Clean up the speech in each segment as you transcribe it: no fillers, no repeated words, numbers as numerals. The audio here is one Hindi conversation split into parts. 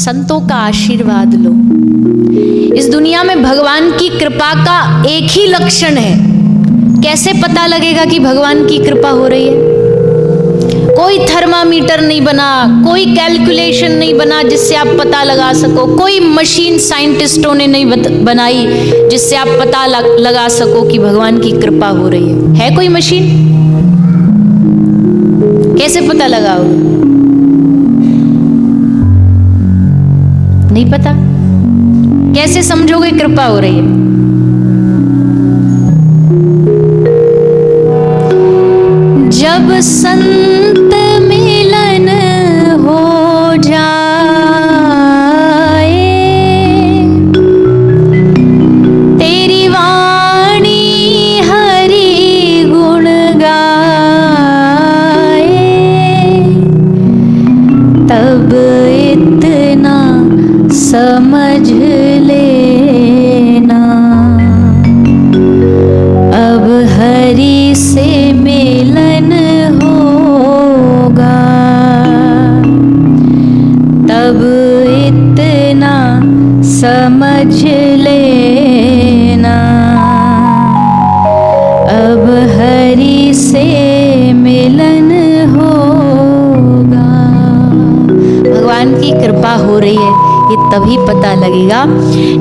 संतों का आशीर्वाद लो। इस दुनिया में भगवान की कृपा का एक ही लक्षण है। कैसे पता लगेगा कि भगवान की कृपा हो रही है? कोई थर्मामीटर नहीं बना, कोई कैलकुलेशन नहीं बना जिससे आप पता लगा सको, कोई मशीन साइंटिस्टों ने नहीं बनाई जिससे आप पता लगा सको कि भगवान की कृपा हो रही है कोई मशीन? कैसे पता लगाओगे? नहीं पता। कैसे समझोगे कृपा हो रही है? जब संत मिलन हो जाए, तेरी वाणी हरि गुण गाए, तब इतना समझ लेना, अब हरि से मिलन होगा, तब इतना समझ लेना, अब हरि से मिलन होगा। भगवान की कृपा हो रही है ये तभी पता लगेगा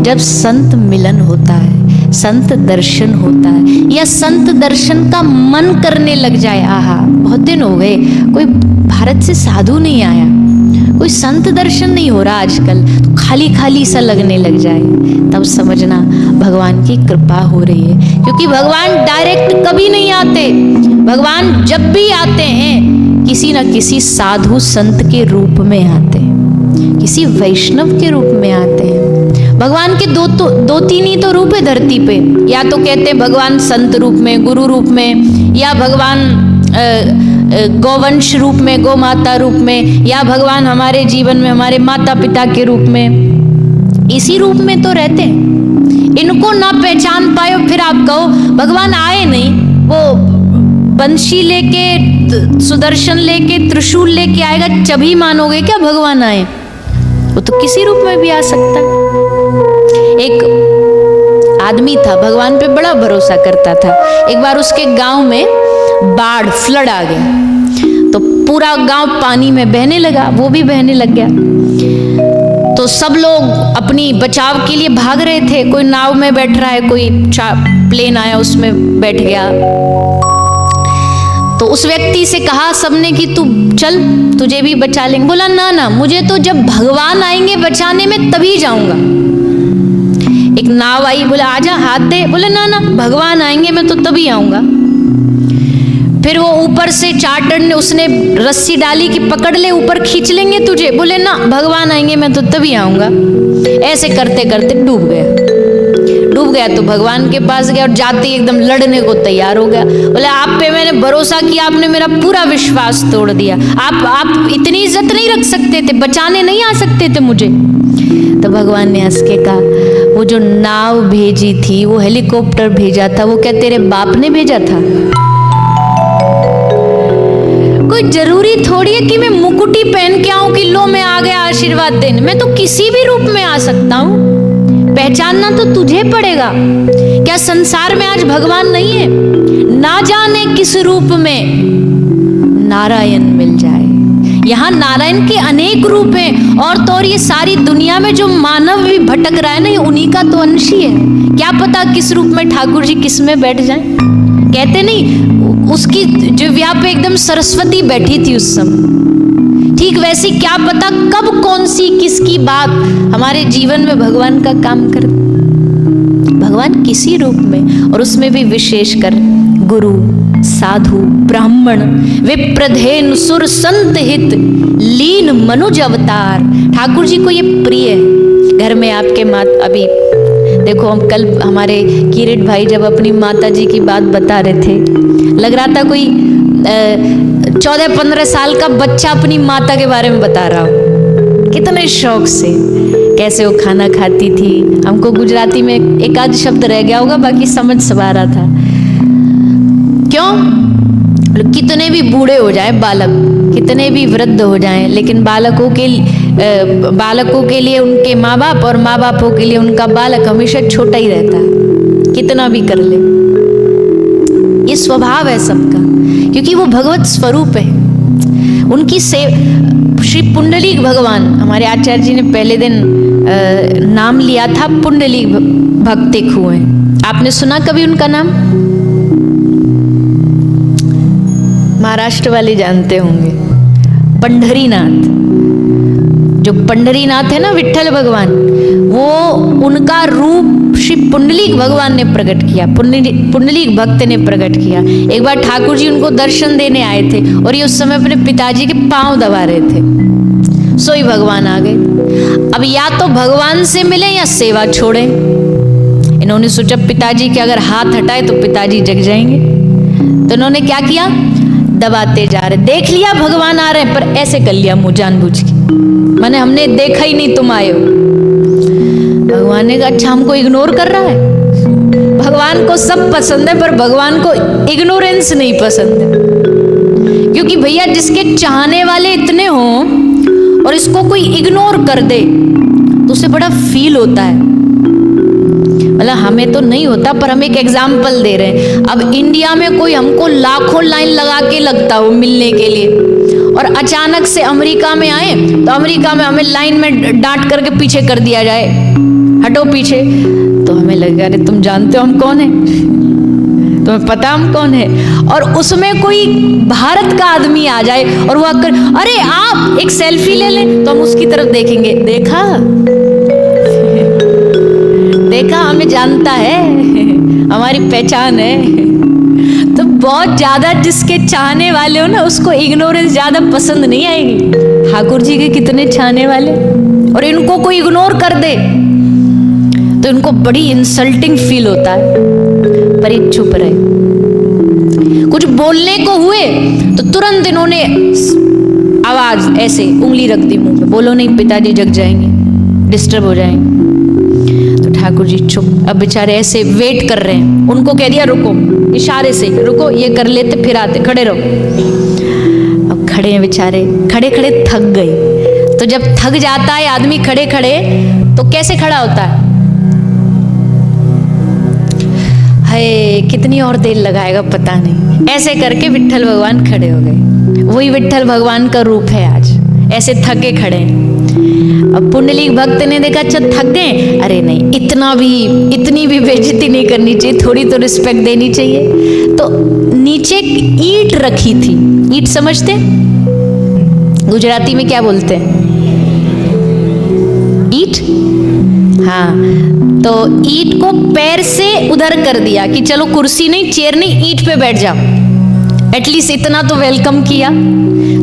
जब संत मिलन होता है, संत दर्शन होता है, या संत दर्शन का मन करने लग जाए। आहा, बहुत दिन हो गए कोई भारत से साधु नहीं आया, कोई संत दर्शन नहीं हो रहा आजकल, तो खाली खाली सा लगने लग जाए, तब समझना भगवान की कृपा हो रही है। क्योंकि भगवान डायरेक्ट कभी नहीं आते, भगवान जब भी आते हैं किसी न किसी साधु संत के रूप में आते हैं, किसी वैष्णव के रूप में आते हैं। भगवान के दो तीन ही तो रूप है धरती पे, या तो कहते हैं भगवान संत रूप में, गुरु रूप में, या भगवान गौवंश रूप में, गौ माता रूप में, या भगवान हमारे जीवन में हमारे माता पिता के रूप में। इसी रूप में तो रहते हैं। इनको ना पहचान पाए और फिर आप कहो भगवान आए नहीं, वो बंशी लेके, सुदर्शन लेके, त्रिशूल लेके आएगा, तभी मानोगे क्या भगवान आए? वो तो किसी रूप में भी आ सकता है। एक आदमी था, भगवान पे बड़ा भरोसा करता था। एक बार उसके गांव में बाढ़, फ्लड आ गया, तो पूरा गांव पानी में बहने लगा, वो भी बहने लग गया। तो सब लोग अपनी बचाव के लिए भाग रहे थे। कोई नाव में बैठ रहा है, कोई प्लेन आया उसमें बैठ गया। तो उस व्यक्ति से कहा सबने कि तू चल, तुझे भी बचा लेंगे। बोला ना ना, मुझे तो जब भगवान आएंगे बचाने में तभी जाऊंगा। एक नाव आई, बोला आजा हाथ दे, बोले ना ना, भगवान आएंगे मैं तो तभी आऊंगा। फिर वो ऊपर से चार्टर ने उसने रस्सी डाली कि पकड़ ले, ऊपर खींच लेंगे तुझे, बोले ना, भगवान आएंगे मैं तो तभी आऊंगा। ऐसे करते करते डूब गया तो भगवान के पास गया और जाते ही एकदम लड़ने को तैयार हो गया। बोले आप पे मैंने भरोसा किया, आपने मेरा पूरा विश्वास तोड़ दिया। आप इतनी इज्जत नहीं रख सकते थे, बचाने नहीं आ सकते थे मुझे? तो भगवान ने हंस के कहा, वो जो नाव भेजी थी, वो हेलीकॉप्टर भेजा था, वो क्या तेरे बाप ने भेजा था? कोई जरूरी थोड़ी है कि मैं मुकुटी पहन के आऊं कि लो मैं आ गया आशीर्वाद देने। मैं तो किसी भी रूप में आ सकता हूं, पहचानना तो तुझे पड़ेगा। क्या संसार में आज भगवान नहीं है? ना जाने किस रूप में नारायण मिल जाए। यहाँ नारायण के अनेक रूप हैं, और तो और ये सारी दुनिया में जो मानव भी भटक रहा है ना, ये उन्हीं का तो अंश ही है। क्या पता किस रूप में ठाकुर जी किस में बैठ जाए। कहते नहीं, उसकी जिह्वा पे एकदम सरस्वती बैठी थी उस समय, ठीक वैसी क्या पता कब कौन सी किसकी बात हमारे जीवन में भगवान का काम कर। भगवान किसी रूप में, और उसमें भी विशेषकर गुरु, साधु, ब्राह्मण, विप्रधेनु, सुर, संत हित, लीन मनुज अवतार। ठाकुर जी को ये प्रिय है। घर में आपके अभी देखो, हम कल हमारे किरीट भाई जब अपनी माता जी की बात बता रहे थे, लग रहा था कोई 14-15 साल का बच्चा अपनी माता के बारे में बता रहा हो, कितने शौक से, कैसे वो खाना खाती थी। हमको गुजराती में एक आध शब्द रह गया होगा, बाकी समझ सब आ रहा था। क्यों? कितने भी बूढ़े हो जाए बालक, कितने भी वृद्ध हो जाएं, लेकिन बालकों के बालकों के लिए उनके माँ बाप और माँ बापों के लिए उनका बालक हमेशा छोटा ही रहता है, कितना भी कर ले। ये स्वभाव है सबका, क्योंकि वो भगवत स्वरूप है। उनकी श्री पुंडलीक भगवान, हमारे आचार्य जी ने पहले दिन नाम लिया था पुंडलीक भक्ति हुए। आपने सुना कभी उनका नाम? महाराष्ट्र वाले जानते होंगे, पंढरीनाथ। जो पंढरीनाथ है ना, विठ्ठल भगवान, वो उनका रूप श्री पुंडलीक भगवान ने प्रकट किया, पुंडलीक भक्त ने प्रकट किया। एक बार ठाकुर जी उनको दर्शन देने आए थे और ये उस समय अपने पिताजी के पांव दबा रहे थे, सोई भगवान आ गए। अब या तो भगवान से मिले या सेवा छोड़े। इन्होंने सोचा पिताजी के अगर हाथ हटाए तो पिताजी जग जाएंगे, तो इन्होंने क्या किया, दबाते जा रहे। देख लिया भगवान आ रहे हैं, पर ऐसे कर लिया मुंह जानबूझ के, माने हमने देखा ही नहीं तुम आए हो। भगवान ने कहा अच्छा हमको इग्नोर कर रहा है। भगवान को सब पसंद है, पर भगवान को इग्नोरेंस नहीं पसंद है। क्योंकि भैया जिसके चाहने वाले इतने हों और इसको कोई इग्नोर कर दे तो उसे बड़ा फील होता है। मतलब हमें तो नहीं होता, पर हम एक एग्जाम्पल दे रहे हैं। अब इंडिया में कोई हमको लाखों लाइन लगा के लगता हो मिलने के लिए, और अचानक से अमेरिका में आए तो अमेरिका में हमें लाइन में डांट करके पीछे कर दिया जाए, हटो पीछे, तो हमें लगेगा अरे तुम जानते हो हम कौन है, तुम्हें पता हम कौन है। और उसमें कोई भारत का आदमी आ जाए और वो आकर अरे आप एक सेल्फी ले लें, तो हम उसकी तरफ देखेंगे, देखा देखा हमें जानता है, हमारी पहचान है। तो बहुत ज्यादा जिसके चाहने वाले हो ना, उसको इग्नोरेंस ज्यादा पसंद नहीं आएगी। ठाकुर जी के कितने चाहने वाले, और इनको कोई इग्नोर कर दे तो इनको बड़ी इंसल्टिंग फील होता है, पर ये चुप रहे। कुछ बोलने को हुए तो तुरंत इन्होंने आवाज ऐसे उंगली रख दी मुंह पे, बोलो नहीं पिताजी जग जाएंगे, डिस्टर्ब हो जाएंगे। तो ठाकुर जी चुप। अब बेचारे ऐसे वेट कर रहे हैं, उनको कह दिया रुको, इशारे से रुको, ये कर लेते फिर आते, खड़े रहो। अब खड़े हैं बेचारे, खड़े खड़े थक गए। तो जब थक जाता है आदमी खड़े खड़े, तो कैसे खड़ा होता है? हाय कितनी और देर लगाएगा पता नहीं। ऐसे करके विट्ठल भगवान खड़े हो गए। वही विट्ठल भगवान का रूप है आज, ऐसे थके खड़े हैं। अब पुंडलीक भक्त ने देखा अच्छा थक गए, अरे नहीं इतनी भी बेइज्जती नहीं करनी चाहिए, थोड़ी तो रिस्पेक्ट देनी चाहिए। तो नीचे ईंट रखी थी, ईंट समझते गुजराती में क्या बोलते हैं? ईंट, हाँ। तो ईंट को पैर से उधर कर दिया कि चलो कुर्सी नहीं चेयर नहीं, ईंट पे बैठ जाओ, एटलीस्ट इतना तो वेलकम किया।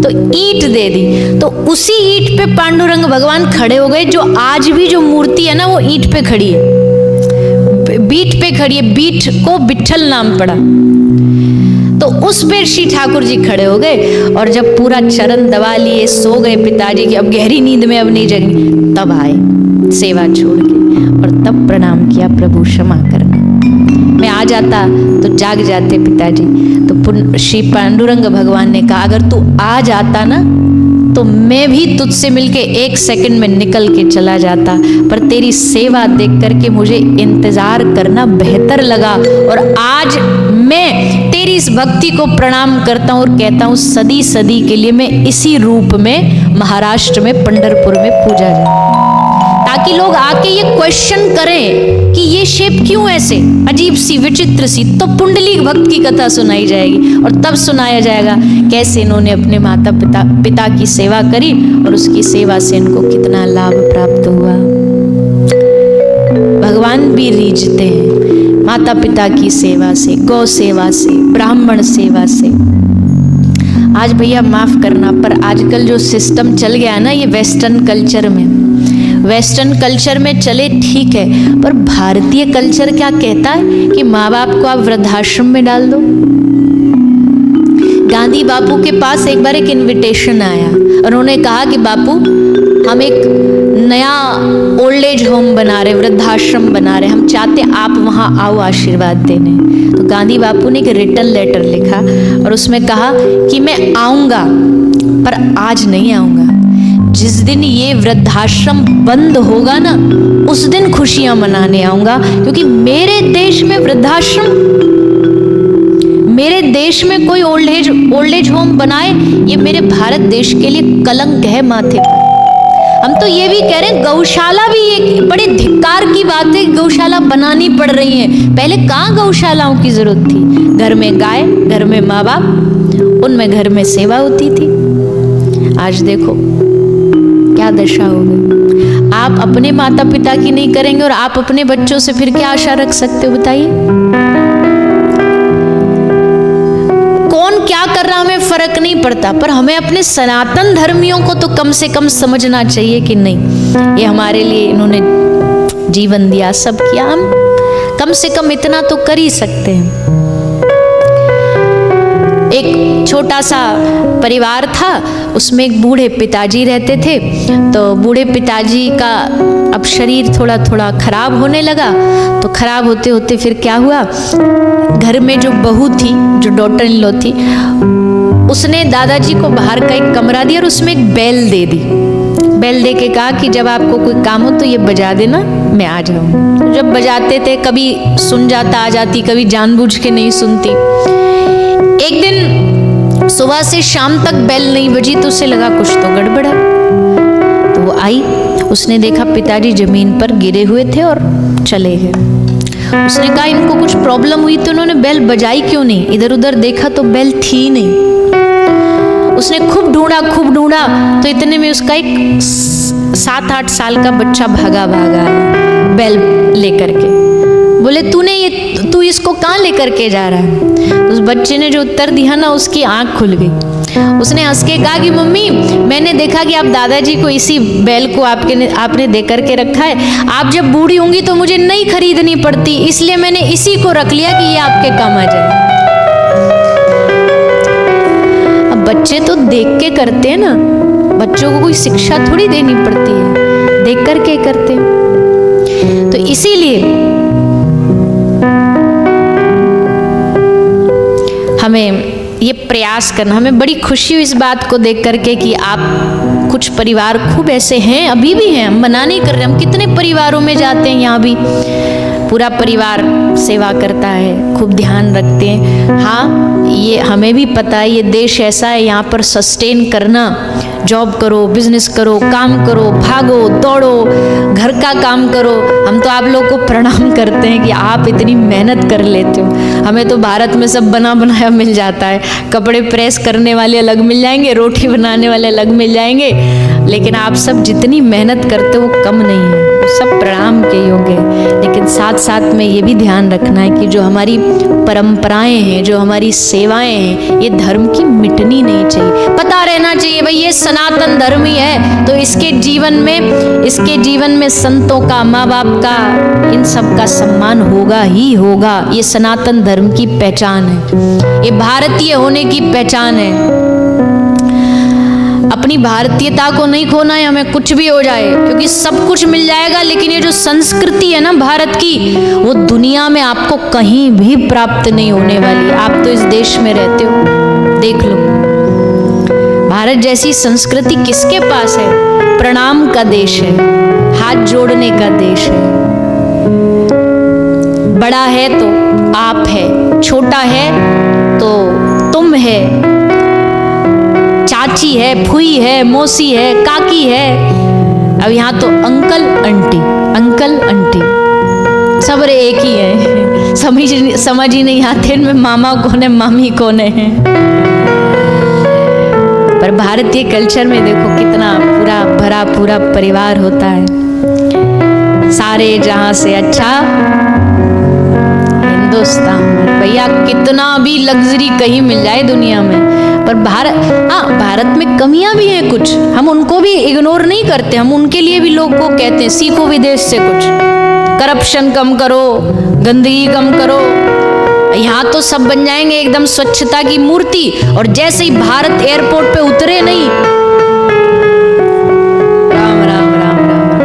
तो ईंट दे दी। तो उसी ईंट पे पांडुरंग भगवान खड़े हो गए। जो आज भी जो मूर्ति है ना, वो ईंट पे खड़ी है, बीट पे खड़ी है। बीट को विट्ठल नाम पड़ा, तो उस पे श्री ठाकुर जी खड़े हो गए। और जब पूरा चरण दबा लिए, सो गए पिताजी की, अब गहरी नींद में अब नहीं जगनी, तब आए सेवा छोड़ के और तब प्रणाम किया, प्रभु क्षमा करना, मैं आ जाता तो जाग जाते पिताजी। तो श्री पांडुरंग भगवान ने कहा अगर तू आ जाता ना तो मैं भी तुझसे मिलके 1 सेकंड में निकल के चला जाता, पर तेरी सेवा देख करके मुझे इंतजार करना बेहतर लगा। और आज मैं तेरी इस भक्ति को प्रणाम करता हूँ और कहता हूँ सदी सदी के लिए मैं इसी रूप में महाराष्ट्र में पंढरपुर में पूजा जाए, ताकि लोग आके ये क्वेश्चन करें कि ये शेप क्यों ऐसे अजीब सी विचित्र सी। तो पुंडलीक भक्त की कथा सुनाई जाएगी और तब सुनाया जाएगा कैसे इन्होंने अपने माता पिता की सेवा करी और उसकी सेवा से इनको कितना लाभ प्राप्त हुआ। भगवान भी रीझते हैं माता पिता की सेवा से, गौ सेवा से, ब्राह्मण सेवा से। आज भैया माफ करना, पर आजकल जो सिस्टम चल गया है ना, ये वेस्टर्न कल्चर में चले ठीक है, पर भारतीय कल्चर क्या कहता है कि माँ बाप को आप वृद्धाश्रम में डाल दो। गांधी बापू के पास एक बार एक इनविटेशन आया, उन्होंने कहा कि बापू हम एक नया ओल्ड एज होम बना रहे, वृद्धाश्रम बना रहे, हम चाहते आप वहाँ आओ आशीर्वाद देने। तो गांधी बापू ने एक रिटन लेटर लिखा और उसमें कहा कि मैं आऊँगा पर आज नहीं आऊँगा, जिस दिन ये वृद्धाश्रम बंद होगा ना, उस दिन खुशियां मनाने आऊंगा, क्योंकि मेरे देश में वृद्धाश्रम, मेरे देश में कोई ओल्ड एज होम बनाए, ये मेरे भारत देश के लिए कलंक है माथे पर। हम तो ये भी कह रहे हैं गौशाला भी एक बड़े धिक्कार की बात है, गौशाला बनानी पड़ रही है। पहले कहाँ गौशालाओं की जरूरत थी? घर में गाय, घर में माँ बाप, उनमें घर में सेवा होती थी। आज देखो क्या दशा हो गई। आप अपने माता पिता की नहीं करेंगे और आप अपने बच्चों से फिर क्या आशा रख सकते हो बताइए? कौन क्या कर रहा हमें फर्क नहीं पड़ता, पर हमें अपने सनातन धर्मियों को तो कम से कम समझना चाहिए कि नहीं, ये हमारे लिए इन्होंने जीवन दिया, सब किया, हम कम से कम इतना तो कर ही सकते हैं। एक छोटा सा परिवार था, उसमें एक बूढ़े पिताजी रहते थे। तो बूढ़े पिताजी का अब शरीर थोड़ा थोड़ा खराब होने लगा। तो खराब होते होते फिर क्या हुआ, घर में जो बहू थी, जो डॉटर इन लॉ थी, उसने दादाजी को बाहर का एक कमरा दिया और उसमें एक बेल दे दी। बेल दे के कहा कि जब आपको कोई काम हो तो ये बजा देना, मैं आ जाऊँ। जब बजाते थे, कभी सुन जाता आ जाती, कभी जानबूझ के नहीं सुनती। एक दिन सुबह से शाम तक बेल नहीं बजी तो उसे लगा कुछ तो गड़बड़ है। तो वो आई, उसने देखा पिताजी जमीन पर गिरे हुए थे और चले गए। उसने कहा इनको कुछ प्रॉब्लम हुई तो उन्होंने बेल बजाई क्यों नहीं? इधर उधर देखा तो बेल थी नहीं। उसने खूब ढूंढा तो इतने में उसका एक 7-8 साल का बच्चा भागा बेल लेकर के। बोले तू इसको कहाँ लेकर के जा रहा है? उस बच्चे ने जो उत्तर दिया ना, उसकी आंख खुल गई। उसने हंस के कहा कि मम्मी, मैंने देखा कि आप दादाजी को इसी बैल को आपने दे करके रखा है। आप जब बूढ़ी होंगी तो मुझे नई खरीदनी पड़ती, इसलिए मैंने इसी को रख लिया कि ये आपके काम आ जाए। अब बच्चे तो देख के करते हैं ना, बच्चों को कोई शिक्षा थोड़ी देनी पड़ती है, देख करके करते हैं। तो इसीलिए हमें ये प्रयास करना, हमें बड़ी खुशी हुई इस बात को देख करके कि आप कुछ परिवार खूब ऐसे हैं, अभी भी हैं, हम मना नहीं कर रहे। हम कितने परिवारों में जाते हैं, यहाँ भी पूरा परिवार सेवा करता है, खूब ध्यान रखते हैं। हाँ, ये हमें भी पता है, ये देश ऐसा है, यहाँ पर सस्टेन करना, जॉब करो, बिजनेस करो, काम करो, भागो दौड़ो, घर का काम करो। हम तो आप लोग को प्रणाम करते हैं कि आप इतनी मेहनत कर लेते हो। हमें तो भारत में सब बना बनाया मिल जाता है, कपड़े प्रेस करने वाले अलग मिल जाएंगे, रोटी बनाने वाले अलग मिल जाएंगे, लेकिन आप सब जितनी मेहनत करते हो वो कम नहीं है, सब प्रणाम के योग्य है। लेकिन साथ साथ में ये भी ध्यान रखना है कि जो हमारी परंपराएं हैं, जो हमारी सेवाएं हैं, ये धर्म की मिटनी नहीं चाहिए। पता रहना चाहिए भाई ये सनातन धर्म ही है, तो इसके जीवन में संतों का, माँ बाप का, इन सब का सम्मान होगा ही होगा। ये सनातन धर्म की पहचान है, ये भारतीय होने की पहचान है। अपनी भारतीयता को नहीं खोना है, हमें कुछ भी हो जाए, क्योंकि सब कुछ मिल जाएगा, लेकिन ये जो संस्कृति है ना भारत की, वो दुनिया में आपको कहीं भी प्राप्त नहीं होने वाली। आप तो इस देश में रहते हो, देख लो भारत जैसी संस्कृति किसके पास है? प्रणाम का देश है, हाथ जोड़ने का देश है। बड़ा है तो आप है, छोटा है तो तुम है, चाची है, फूई है, मौसी है, काकी है, अब यहाँ तो अंकल आंटी सब एक ही है। समझ ही नहीं आते इनमें मामा कौन है, मामी कौन है। पर भारतीय कल्चर में देखो कितना पूरा भरा पूरा परिवार होता है। सारे जहां से अच्छा हिंदुस्तान। भैया कितना भी लग्जरी कहीं मिल जाए दुनिया में, पर भारत में कमियां भी हैं कुछ, हम उनको भी इग्नोर नहीं करते। हम उनके लिए भी लोग को कहते हैं सीखो विदेश से कुछ, करप्शन कम करो, गंदगी कम करो। यहाँ तो सब बन जाएंगे एकदम स्वच्छता की मूर्ति, और जैसे ही भारत एयरपोर्ट पे उतरे नहीं, राम राम राम राम,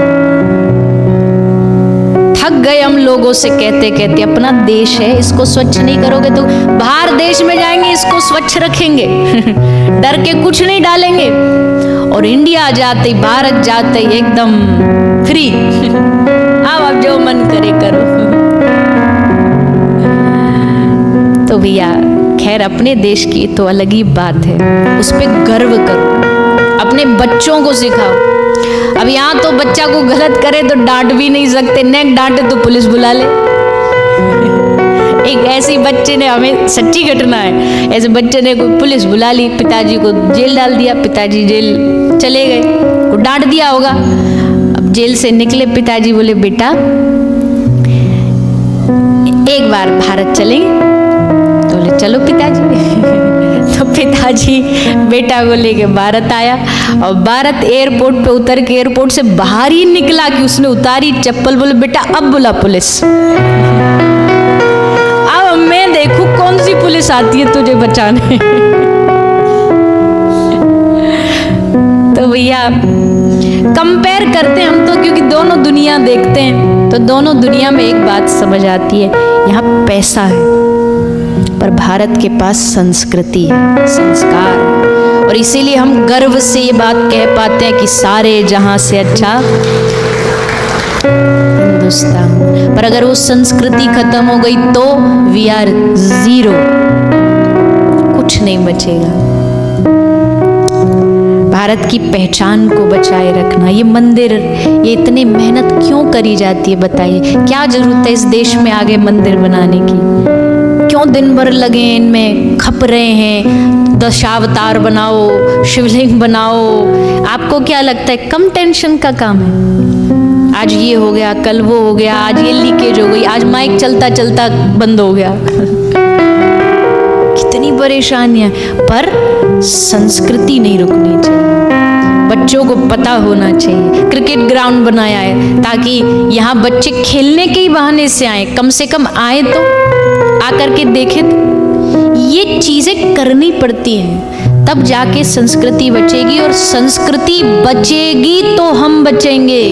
थक गए हम लोगों से कहते कहते। अपना देश है, इसको स्वच्छ नहीं करोगे तो बाहर देश में जाएंगे इसको स्वच्छ रखेंगे डर के कुछ नहीं डालेंगे। और इंडिया जाते ही, भारत जाते ही एकदम फ्री। अब जो मन करे करो। तो भैया खैर अपने देश की तो अलग ही बात है, उस पर गर्व करो, अपने बच्चों को सिखाओ। अब यहाँ तो बच्चा को गलत करे तो डांट भी नहीं सकते, नेक डांटे तो पुलिस बुला ले। एक ऐसी बच्चे ने, हमें सच्ची घटना है, ऐसे बच्चे ने कोई पुलिस बुला ली, पिताजी को जेल डाल दिया, पिताजी जेल चले गए, वो डांट दिया होगा। अब जेल से निकले, पिताजी बोले बेटा एक बार भारत चलेंगे? तो बोले चलो पिताजी। तो पिताजी बेटा को लेके भारत आया और भारत एयरपोर्ट पे उतर के एयरपोर्ट से बाहर ही निकला कि उसने उतारी चप्पल, बोले बेटा अब बुला पुलिस। अब मैं देखूं कौन सी पुलिस आती है तुझे बचाने। तो भैया कंपेयर करते हैं हम तो, क्योंकि दोनों दुनिया देखते हैं तो दोनों दुनिया में एक बात समझ आती है, यहाँ पैसा है पर भारत के पास संस्कृति है, संस्कार है। और इसीलिए हम गर्व से ये बात कह पाते हैं कि सारे जहां से अच्छा हिंदुस्तान। पर अगर वो संस्कृति खत्म हो गई तो वी आर जीरो, कुछ नहीं बचेगा। भारत की पहचान को बचाए रखना, ये मंदिर, ये इतनी मेहनत क्यों करी जाती है बताइए? क्या जरूरत है इस देश में आगे मंदिर बनाने की? क्यों दिन भर लगे इनमें, खप रहे हैं, दशावतार बनाओ, शिवलिंग बनाओ। आपको क्या लगता है कम टेंशन का काम है? आज ये हो गया, कल वो हो गया, आज ये लीकेज हो गई, आज माइक चलता चलता बंद हो गया। कितनी परेशानियां, पर संस्कृति नहीं रुकनी चाहिए। बच्चों को पता होना चाहिए। क्रिकेट ग्राउंड बनाया है ताकि यहाँ बच्चे खेलने के ही बहाने से आए, कम से कम आए तो आकर के देखे। तो ये चीजें करनी पड़ती हैं, तब जाके संस्कृति बचेगी, और संस्कृति बचेगी तो हम बचेंगे,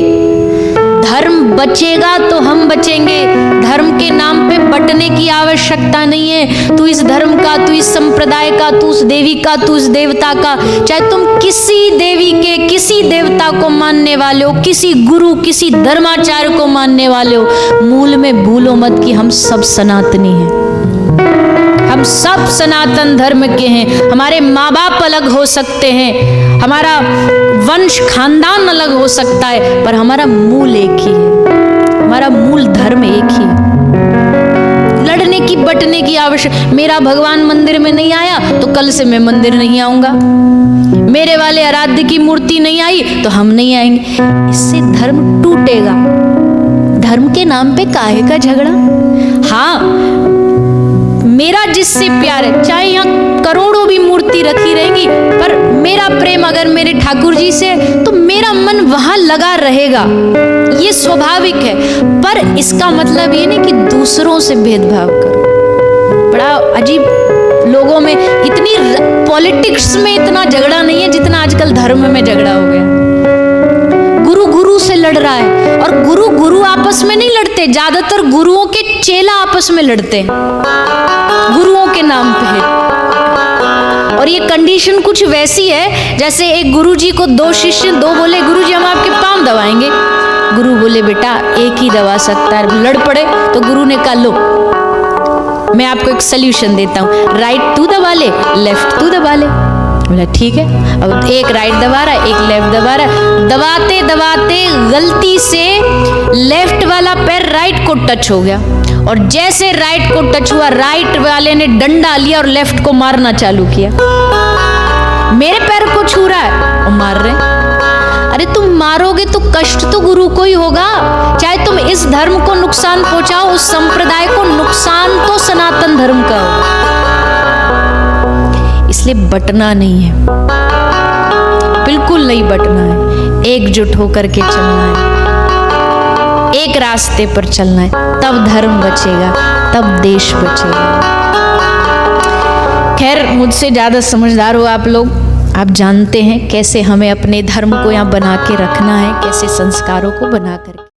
धर्म बचेगा तो हम बचेंगे। धर्म के नाम पे बंटने की आवश्यकता नहीं है। तू इस धर्म का, तू इस संप्रदाय का, तू उस देवी का, तू उस देवता का, चाहे तुम किसी देवी के, किसी देवता को मानने वाले हो, किसी गुरु, किसी धर्माचार्य को मानने वाले हो, मूल में भूलो मत कि हम सब सनातनी हैं। हम सब सनातन धर्म के हैं। हमारे माँ बाप अलग हो सकते हैं, हमारा वंश खानदान अलग हो सकता है, पर हमारा मूल एक ही है, हमारा मूल धर्म एक ही है। लड़ने की बटने की आवश्यक, मेरा भगवान मंदिर में नहीं आया तो कल से मैं मंदिर नहीं आऊंगा, मेरे वाले आराध्य की मूर्ति नहीं आई तो हम नहीं आएंगे। इससे धर्म टूटेगा। धर्म के नाम पे काहे का झगड़ा? हाँ, मेरा जिससे प्यार है, चाहे यहाँ करोड़ों भी मूर्ति रखी रहेंगी, पर मेरा प्रेम अगर मेरे ठाकुर जी से है तो मेरा मन वहां लगा रहेगा, ये स्वाभाविक है। पर इसका मतलब ये नहीं कि दूसरों से भेदभाव करो। बड़ा अजीब, लोगों में इतनी, पॉलिटिक्स में इतना झगड़ा नहीं है जितना आजकल धर्म में झगड़ा हो गया। गुरु गुरु से लड़ रहा है, और गुरु गुरु आपस में नहीं लड़ते, ज्यादातर गुरुओं के चेला आपस में लड़ते हैं गुरुओं के नाम पे। और ये कंडीशन कुछ वैसी है जैसे एक गुरुजी को दो शिष्य, दो बोले गुरुजी हम आपके पांव दबाएंगे, गुरु बोले बेटा एक ही दबा सकता है। लड़ पड़े तो गुरु ने कहा लो मैं आपको एक सल्यूशन देता हूँ, राइट तू दबा ले, लेफ्ट तू दबा ले। बोला ठीक है। अब एक राइट दबा रहा है, एक लेफ्ट दबा रहा है, दबाते दबाते गलती से लेफ्ट वाला पैर राइट को टच हो गया, और जैसे राइट को टच हुआ राइट वाले ने डंडा लिया और लेफ्ट को मारना चालू किया। मेरे पैर को छू रहा है और मार रहे। अरे तुम मारोगे तो कष्ट तो गुरु को ही होगा, चाहे तुम इस धर्म को नुकसान पहुंचाओ, उस संप्रदाय को नुकसान तो सनातन धर्म का होगा। इसलिए बटना नहीं है, बिल्कुल नहीं बटना है, एकजुट होकर के चलना है, एक रास्ते पर चलना है, तब धर्म बचेगा, तब देश बचेगा। खैर मुझसे ज्यादा समझदार हो आप लोग, आप जानते हैं कैसे हमें अपने धर्म को यहाँ बना के रखना है, कैसे संस्कारों को बना करके।